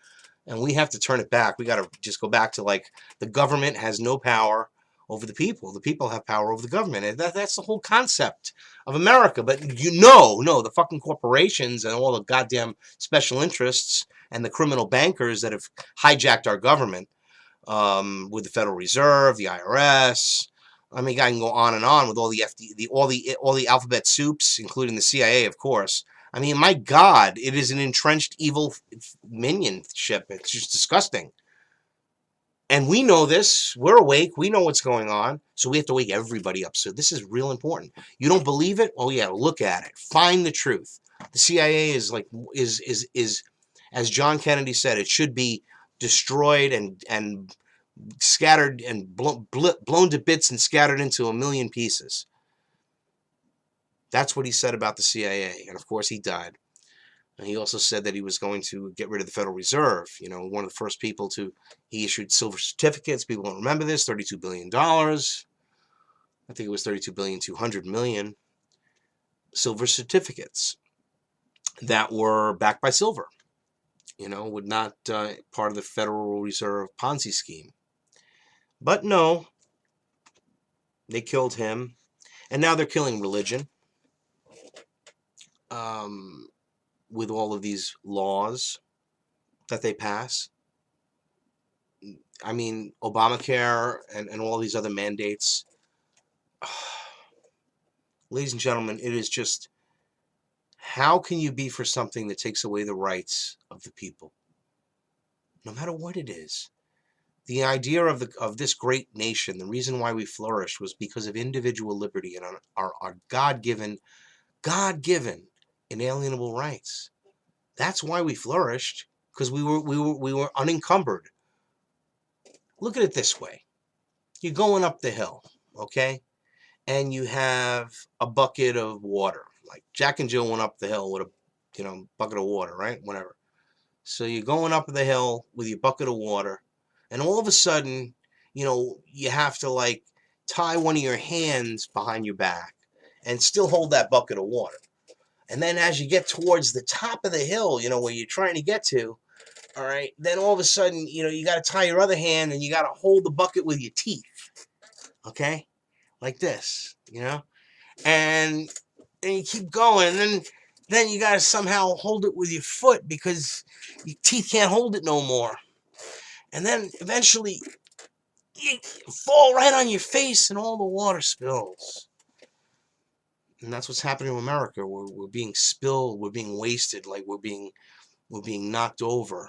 and we have to turn it back. We got to just go back to like the government has no power over the people. The people have power over the government, and that's the whole concept of America. But you know, no, the fucking corporations and all the goddamn special interests and the criminal bankers that have hijacked our government. With the Federal Reserve, the IRS. I mean, I can go on and on with all the all the alphabet soups, including the CIA, of course. I mean, my God, it is an entrenched evil minionship. It's just disgusting. And we know this. We're awake. We know what's going on. So we have to wake everybody up. So this is real important. You don't believe it? Oh yeah, look at it. Find the truth. The CIA is like is as John Kennedy said, it should be destroyed and scattered and blown to bits and scattered into a million pieces. That's what he said about the CIA. And of course he died. And he also said that he was going to get rid of the Federal Reserve. You know, one of the first people he issued silver certificates. People don't remember this. $32 billion. I think it was $32,200,000,000 silver certificates that were backed by silver. You know, would not part of the Federal Reserve Ponzi scheme. But no, they killed him. And now they're killing religion with all of these laws that they pass. I mean, Obamacare and all these other mandates. Ladies and gentlemen, it is just, how can you be for something that takes away the rights of the people? No matter what it is. The idea of this great nation, the reason why we flourished was because of individual liberty and our God-given, inalienable rights. That's why we flourished, because we were unencumbered. Look at it this way. You're going up the hill, okay? And you have a bucket of water. Like Jack and Jill went up the hill with a bucket of water, right? Whatever. So you're going up the hill with your bucket of water, and all of a sudden, you have to like tie one of your hands behind your back, and still hold that bucket of water. And then as you get towards the top of the hill, you know, where you're trying to get to, all right, then all of a sudden, you know, you got to tie your other hand and you got to hold the bucket with your teeth, okay? Like this, you know? And you keep going, and then you got to somehow hold it with your foot because your teeth can't hold it no more. And then eventually you fall right on your face and all the water spills. And that's what's happening in America. We're being spilled, we're being wasted, like we're being knocked over.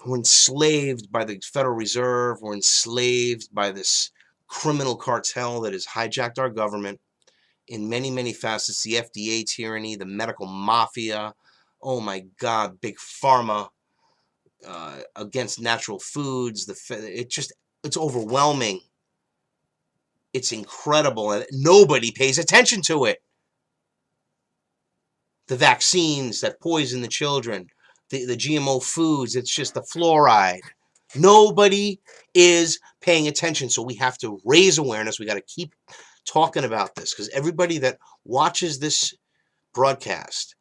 We're enslaved by the Federal Reserve. We're enslaved by this criminal cartel that has hijacked our government in many, many facets. The FDA tyranny, the medical mafia. Oh my God, big pharma against natural foods. It's overwhelming. It's incredible, and nobody pays attention to it. The vaccines that poison the children, the GMO foods, it's just the fluoride. Nobody is paying attention, so we have to raise awareness. We got to keep talking about this, because everybody that watches this broadcast,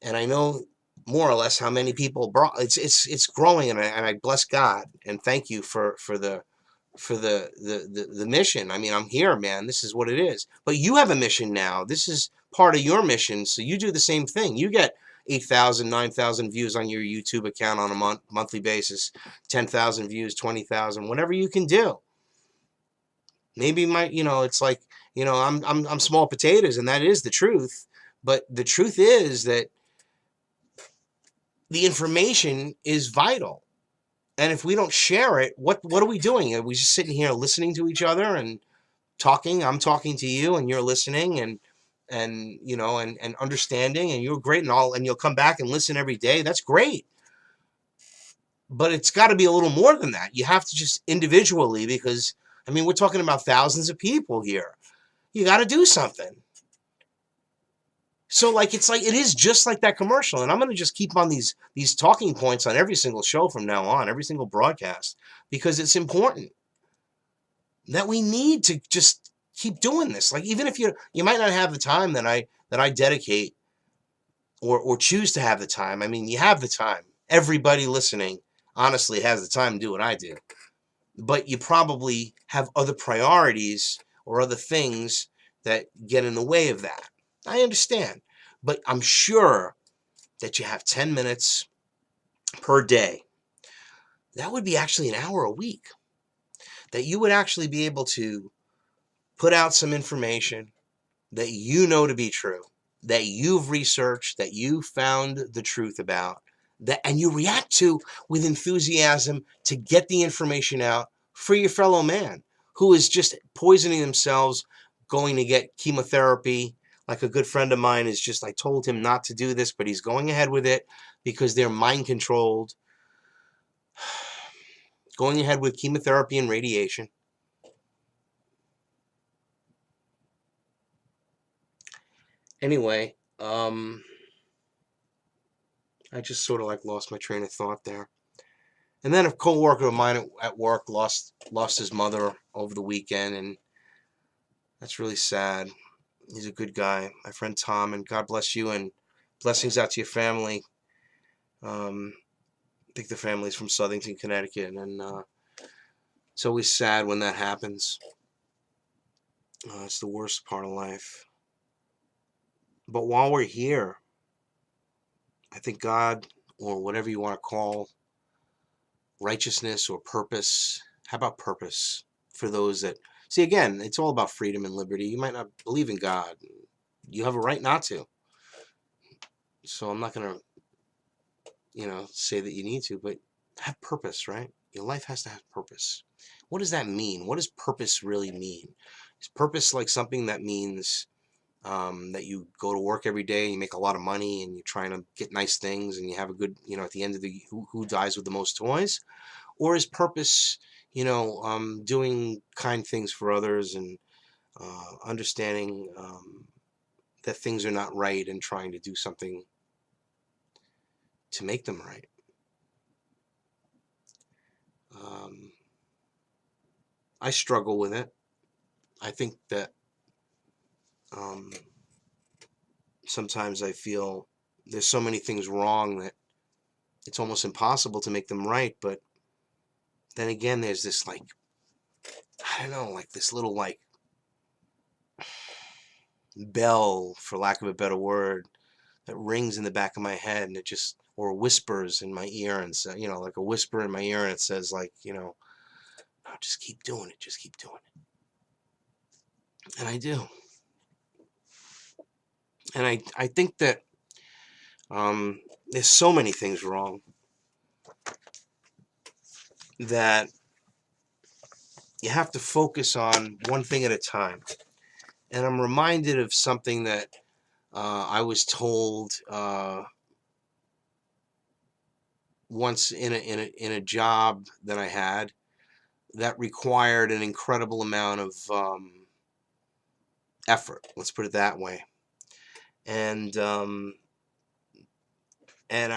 and I know more or less how many people it's growing, and I bless God and thank you for the mission. I mean, I'm here, man. This is what it is. But you have a mission now. This is part of your mission, so you do the same thing. You get 8,000, 9,000 views on your YouTube account on a monthly basis, 10,000 views, 20,000, whatever you can do. Maybe it's like, I'm small potatoes, and that is the truth. But the truth is that the information is vital. And if we don't share it, what are we doing? Are we just sitting here listening to each other and talking? I'm talking to you and you're listening and understanding, and you're great and you'll come back and listen every day. That's great. But it's got to be a little more than that. You have to just individually, because I mean, we're talking about thousands of people here. You got to do something. So it is just like that commercial, and I'm going to just keep on these talking points on every single show from now on, every single broadcast, because it's important that we need to just keep doing this. Like, even if you might not have the time that I dedicate or choose to have the time. I mean, you have the time. Everybody listening honestly has the time to do what I do, but you probably have other priorities or other things that get in the way of that. I understand, but I'm sure that you have 10 minutes per day. That would be actually an hour a week that you would actually be able to put out some information that you know to be true, that you've researched, that you found the truth about, and you react to with enthusiasm to get the information out for your fellow man who is just poisoning themselves, going to get chemotherapy. Like a good friend of mine is just, I told him not to do this, but he's going ahead with it because they're mind controlled. Going ahead with chemotherapy and radiation. Anyway, I just sort of lost my train of thought there. And then a co-worker of mine at work lost his mother over the weekend, and that's really sad. He's a good guy, my friend Tom, and God bless you, and blessings out to your family. I think the family's from Southington, Connecticut, and it's always sad when that happens. It's the worst part of life. But while we're here, I think God, or whatever you want to call righteousness or purpose. How about purpose for those that... See, again, it's all about freedom and liberty. You might not believe in God. You have a right not to. So I'm not going to, say that you need to, but have purpose, right? Your life has to have purpose. What does that mean? What does purpose really mean? Is purpose like something that means that you go to work every day and you make a lot of money and you're trying to get nice things and you have a good, at the end of the, who dies with the most toys? Or is purpose, doing kind things for others and understanding that things are not right and trying to do something to make them right? I struggle with it. I think that sometimes I feel there's so many things wrong that it's almost impossible to make them right. But then again, there's this, like, I don't know, like this little, like, bell, for lack of a better word, that rings in the back of my head, and it just, or whispers in my ear, and so, you know, like a whisper in my ear, and it says, like, you know, "No, just keep doing it, just keep doing it." And I do. And I think that there's so many things wrong that you have to focus on one thing at a time. And I'm reminded of something that I was told once in a job that I had that required an incredible amount of effort. Let's put it that way. And I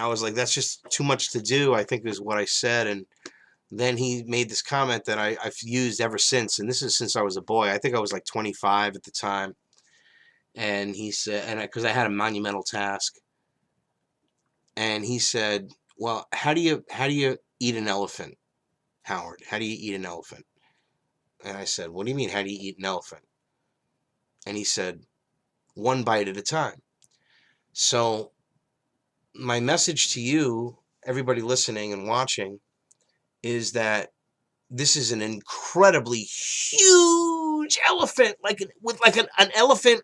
was like, that's just too much to do, I think is what I said. And then he made this comment that I've used ever since, and this is since I was a boy. I think I was like 25 at the time. And he said, and because I had a monumental task, and he said, "Well, how do you eat an elephant, Howard? How do you eat an elephant?" And I said, "What do you mean, how do you eat an elephant?" And he said, "One bite at a time." So my message to you, everybody listening and watching, is that this is an incredibly huge elephant, like an elephant,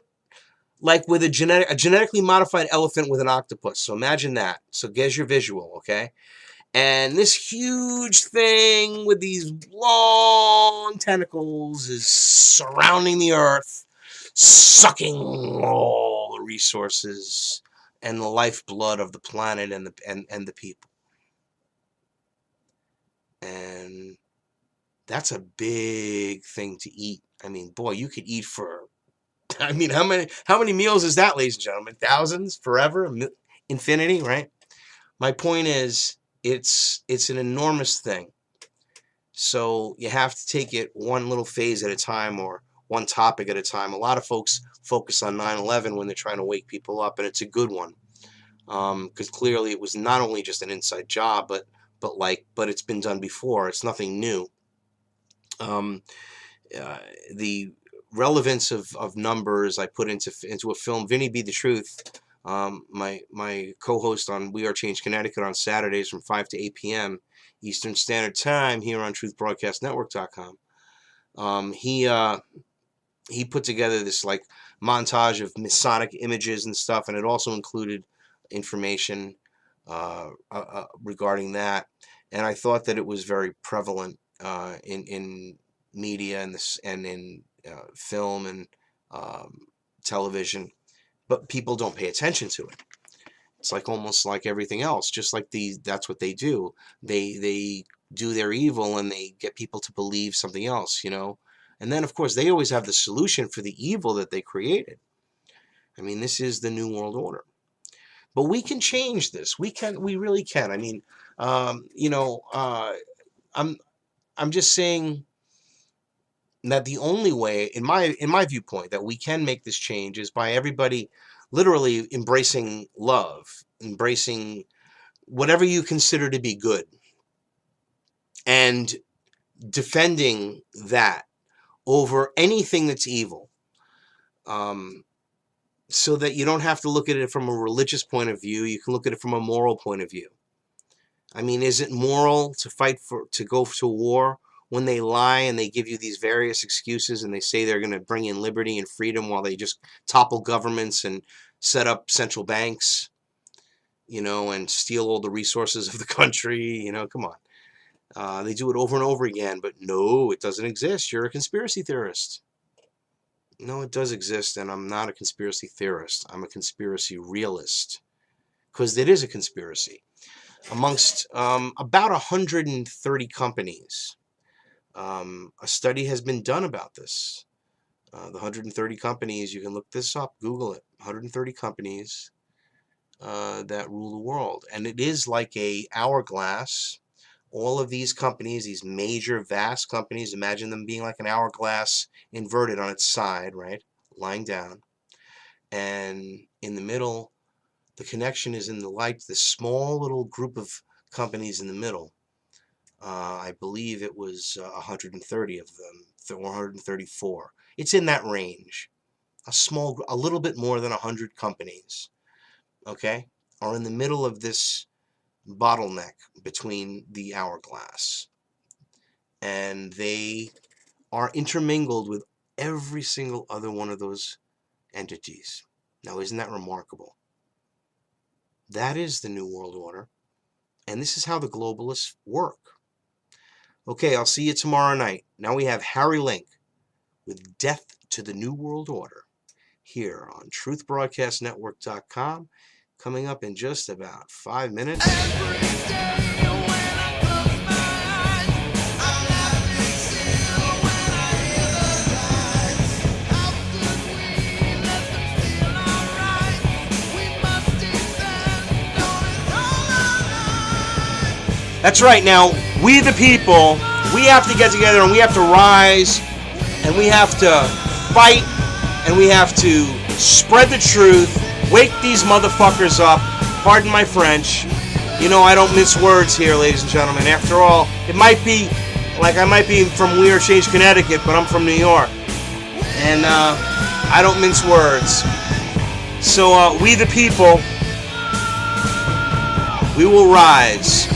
like with a genetically modified elephant with an octopus. So imagine that. So there's your visual, okay? And this huge thing with these long tentacles is surrounding the earth, sucking all the resources and the lifeblood of the planet and the people. And that's a big thing to eat. I mean, boy, you could eat for, I mean, how many meals is that, ladies and gentlemen? Thousands, forever, infinity, right? My point is, it's an enormous thing. So you have to take it one little phase at a time, or one topic at a time. A lot of folks focus on 9/11 when they're trying to wake people up, and it's a good one, because clearly it was not only just an inside job, but it's been done before. It's nothing new. The relevance of numbers I put into a film, Vinny Be the Truth, my co-host on We Are Change Connecticut on Saturdays from 5 to 8 p.m. Eastern Standard Time here on truthbroadcastnetwork.com. He put together this, like, montage of Masonic images and stuff, and it also included information regarding that. And I thought that it was very prevalent in media and in film and television, but people don't pay attention to it. It's like almost like everything else, just like that's what they do. They do their evil and they get people to believe something else, you know. And then, of course, they always have the solution for the evil that they created. I mean, this is the New World Order. But we can change this. We really can. I mean, you know, I'm just saying that the only way, in my viewpoint, that we can make this change is by everybody literally embracing love, embracing whatever you consider to be good, and defending that over anything that's evil, so that you don't have to look at it from a religious point of view. You can look at it from a moral point of view. I mean, is it moral to go to war when they lie and they give you these various excuses and they say they're going to bring in liberty and freedom while they just topple governments and set up central banks, you know, and steal all the resources of the country? You know, come on. They do it over and over again, but no, it doesn't exist. You're a conspiracy theorist. No, it does exist, and I'm not a conspiracy theorist. I'm a conspiracy realist, because it is a conspiracy. Amongst about 130 companies, a study has been done about this. The 130 companies, you can look this up, Google it, 130 companies that rule the world. And it is like a hourglass all of these companies, these major, vast companies, imagine them being like an hourglass inverted on its side, right? Lying down. And in the middle, the connection is in the light, this small little group of companies in the middle. I believe it was 130 of them, or 134. It's in that range. A little bit more than 100 companies, okay, are in the middle of this bottleneck between the hourglass. And they are intermingled with every single other one of those entities. Now, isn't that remarkable? That is the New World Order. And this is how the globalists work. Okay, I'll see you tomorrow night. Now we have Harry Link with Death to the New World Order here on truthbroadcastnetwork.com, coming up in just about 5 minutes. That's right. Now, we the people, we have to get together and we have to rise and we have to fight and we have to spread the truth, wake these motherfuckers up. Pardon my French. You know, I don't mince words here, ladies and gentlemen. After all, it might be like I might be from Weir Change, Connecticut, but I'm from New York. And I don't mince words. So, we the people, we will rise.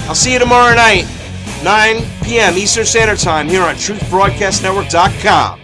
I'll see you tomorrow night, 9 p.m. Eastern Standard Time, here on truthbroadcastnetwork.com.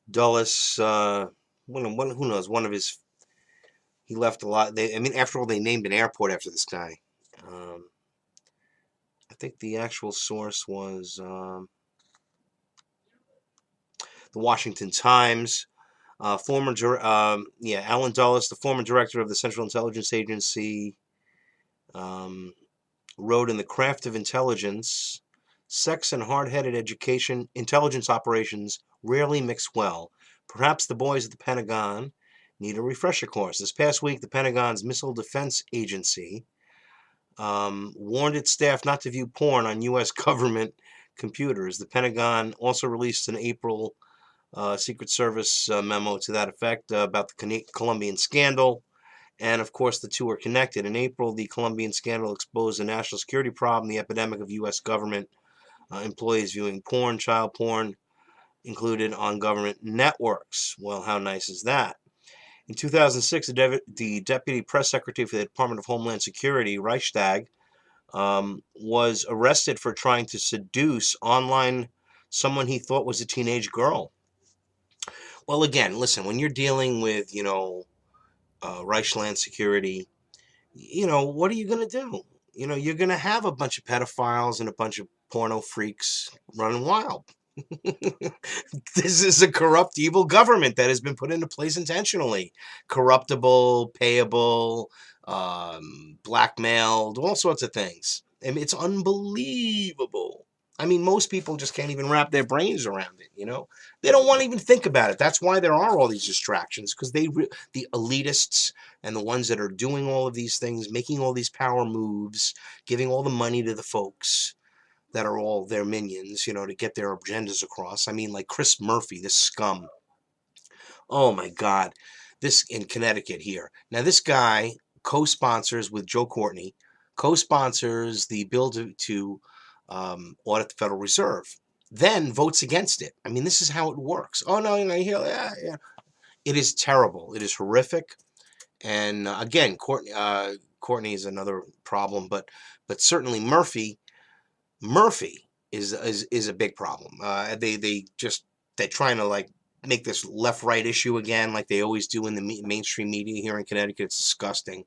Dulles, who knows, one of his, he left a lot. I mean, after all, they named an airport after this guy. I think the actual source was, the Washington Times. Alan Dulles, the former director of the Central Intelligence Agency, wrote in The Craft of Intelligence, sex and hard-headed intelligence operations rarely mix well. Perhaps the boys at the Pentagon need a refresher course. This past week, the Pentagon's Missile Defense Agency warned its staff not to view porn on U.S. government computers. The Pentagon also released an April Secret Service memo to that effect about the Colombian scandal. And, of course, the two are connected. In April, the Colombian scandal exposed a national security problem, the epidemic of U.S. government employees viewing porn, child porn, included on government networks. Well, how nice is that? In 2006, the Deputy Press Secretary for the Department of Homeland Security, Reichstag, was arrested for trying to seduce online someone he thought was a teenage girl. Well, again, listen, when you're dealing with, Reichland security, what are you going to do? You're going to have a bunch of pedophiles and a bunch of porno freaks running wild. This is a corrupt, evil government that has been put into place intentionally. Corruptible, payable, blackmailed, all sorts of things. I mean, it's unbelievable. I mean, most people just can't even wrap their brains around it, They don't want to even think about it. That's why there are all these distractions, because the elitists and the ones that are doing all of these things, making all these power moves, giving all the money to the folks that are all their minions, to get their agendas across. I mean, like Chris Murphy, this scum. Oh, my God. This in Connecticut here. Now, this guy co-sponsors with Joe Courtney, co-sponsors the bill to audit the Federal Reserve, then votes against it. I mean, this is how it works. Oh, no, yeah. It is terrible. It is horrific. And again, Courtney is another problem, but certainly Murphy is a big problem. They're trying to make this left-right issue again, like they always do in the mainstream media here in Connecticut. It's disgusting.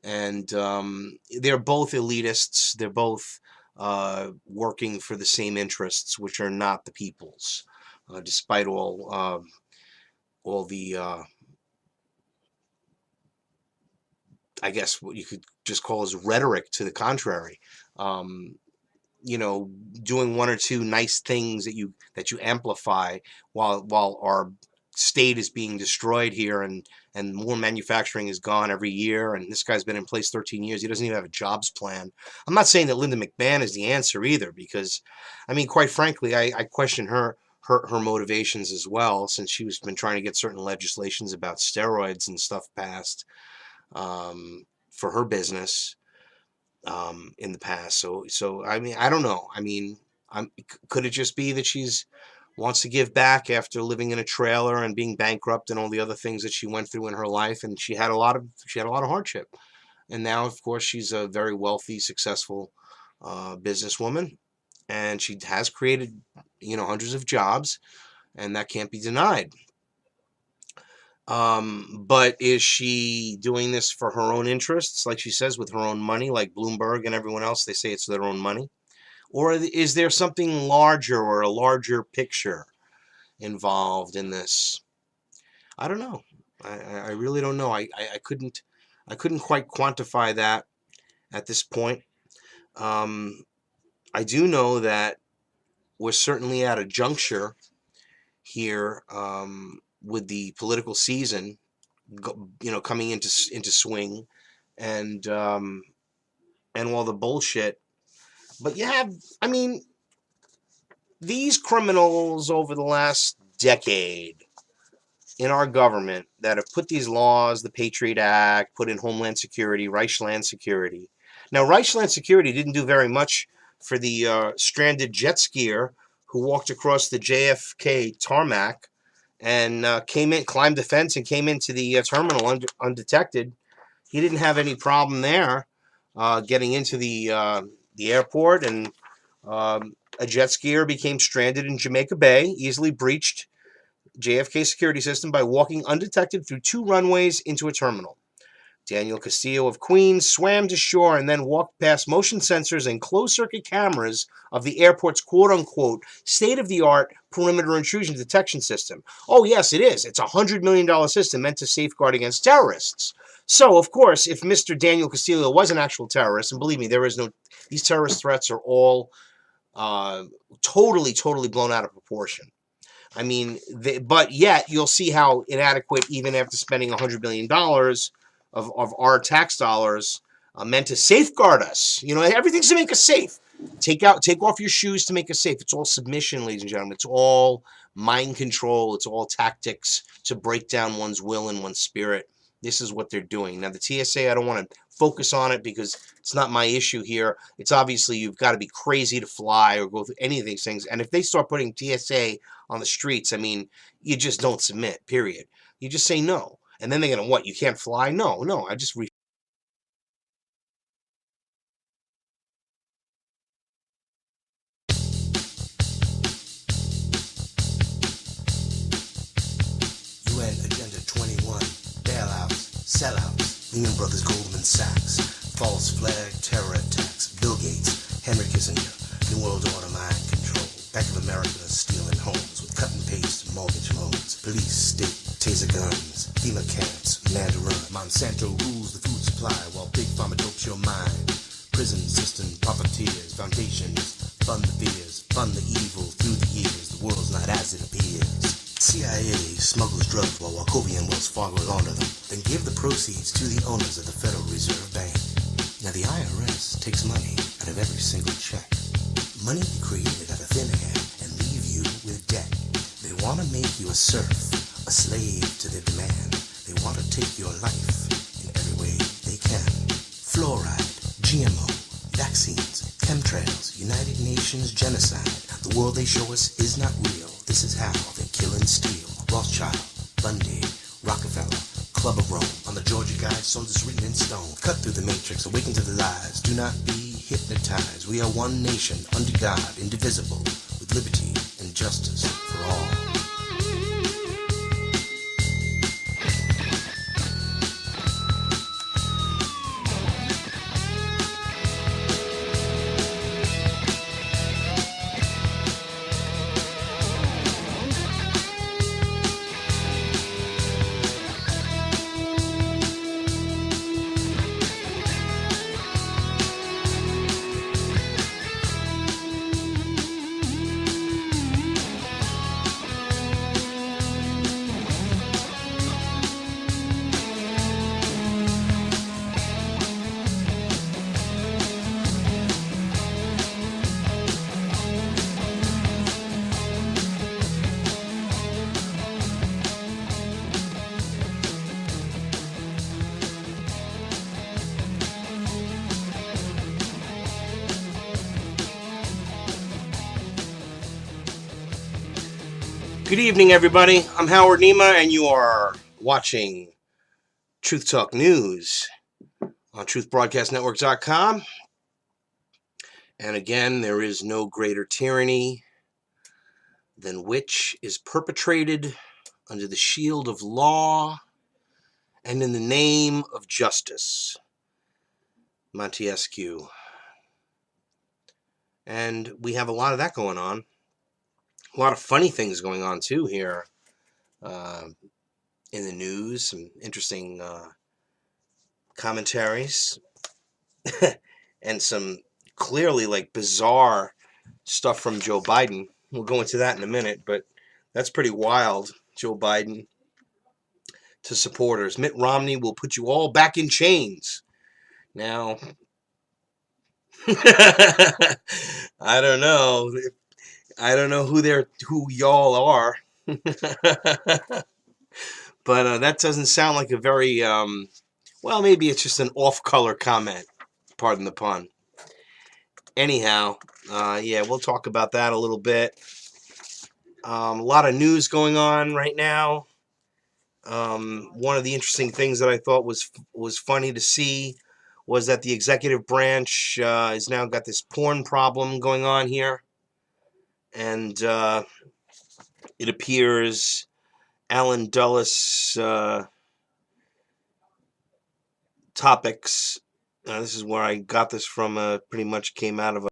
And they're both elitists. They're both working for the same interests, which are not the people's, despite all the I guess what you could just call as rhetoric to the contrary. Doing one or two nice things that you amplify while our state is being destroyed here, and more manufacturing is gone every year, and this guy's been in place 13 years. He doesn't even have a jobs plan. I'm not saying that Linda McMahon is the answer either, because, I mean, quite frankly, I question her motivations as well, since she's been trying to get certain legislations about steroids and stuff passed for her business in the past. So I mean, I don't know. I mean, could it just be that she's wants to give back after living in a trailer and being bankrupt and all the other things that she went through in her life, and she had a lot of hardship, and now, of course, she's a very wealthy, successful businesswoman, and she has created hundreds of jobs, and that can't be denied. But is she doing this for her own interests, like she says, with her own money, like Bloomberg and everyone else? They say it's their own money. Or is there something larger, or a larger picture involved in this? I don't know. I really don't know. I couldn't quite quantify that at this point. I do know that we're certainly at a juncture here with the political season, coming into swing, and all the bullshit. But I mean, these criminals over the last decade in our government that have put these laws, the Patriot Act, put in Homeland Security, Reichland Security. Now, Reichland Security didn't do very much for the stranded jet skier who walked across the JFK tarmac and climbed the fence and came into the terminal undetected. He didn't have any problem there getting into the airport, and a jet skier became stranded in Jamaica Bay, easily breached JFK security system by walking undetected through 2 runways into a terminal. Daniel Castillo of Queens swam to shore and then walked past motion sensors and closed-circuit cameras of the airport's quote-unquote state-of-the-art perimeter intrusion detection system. Oh, yes, it is. It's a $100 million system meant to safeguard against terrorists. So, of course, if Mr. Daniel Castillo was an actual terrorist, and believe me, these terrorist threats are all totally blown out of proportion. I mean, but yet you'll see how inadequate, even after spending $100 million of our tax dollars meant to safeguard us. You know, everything's to make us safe. Take off your shoes to make us safe. It's all submission, ladies and gentlemen. It's all mind control. It's all tactics to break down one's will and one's spirit. This is what they're doing. Now, the TSA, I don't want to focus on it because it's not my issue here. It's obviously you've got to be crazy to fly or go through any of these things. And if they start putting TSA on the streets, I mean, you just don't submit, period. You just say no. And then they're going to, what, you can't fly? No, I just UN Agenda 21, bailouts, sellouts, Lehman Brothers, Goldman Sachs, false flag, terror attacks, Bill Gates, Henry Kissinger, New World Order, mind control, Bank of America stealing homes with cut and paste mortgage loans, police, state, taser guns, FEMA camps, Mandarin, Monsanto rules the food supply while Big Pharma dopes your mind, prison system, profiteers, foundations, fund the fears, fund the evil through the years, the world's not as it appears. CIA smuggles drugs while Wachovia and Wells Fargo launder them, then give the proceeds to the owners of the Federal Reserve Bank. Now the IRS takes money out of every single check. Money they created out of thin air and leave you with debt. They want to make you a serf, a slave to their demand. They want to take your life in every way they can. Fluoride, GMO, vaccines, chemtrails, United Nations genocide. The world they show us is not real. This is how they kill and steal. Rothschild, Bundy, Rockefeller, Club of Rome. On the Georgia Guidestones it's written in stone. Cut through the matrix, awaken to the lies. Do not be hypnotized. We are one nation, under God, indivisible, with liberty and justice for all. Good evening, everybody. I'm Howard Nema, and you are watching Truth Talk News on truthbroadcastnetwork.com. And again, there is no greater tyranny than which is perpetrated under the shield of law and in the name of justice. Montesquieu. And we have a lot of that going on. A lot of funny things going on, too, here in the news. Some interesting commentaries. And some clearly, like, bizarre stuff from Joe Biden. We'll go into that in a minute, but that's pretty wild. Joe Biden to supporters. Mitt Romney will put you all back in chains. Now, I don't know. I don't know who y'all are, but that doesn't sound like a very, well, maybe it's just an off-color comment, pardon the pun. Anyhow, yeah, we'll talk about that a little bit. A lot of news going on right now. One of the interesting things that I thought was funny to see was that the executive branch has now got this porn problem going on here. And it appears Alan Dulles topics. This is where I got this from. Pretty much came out of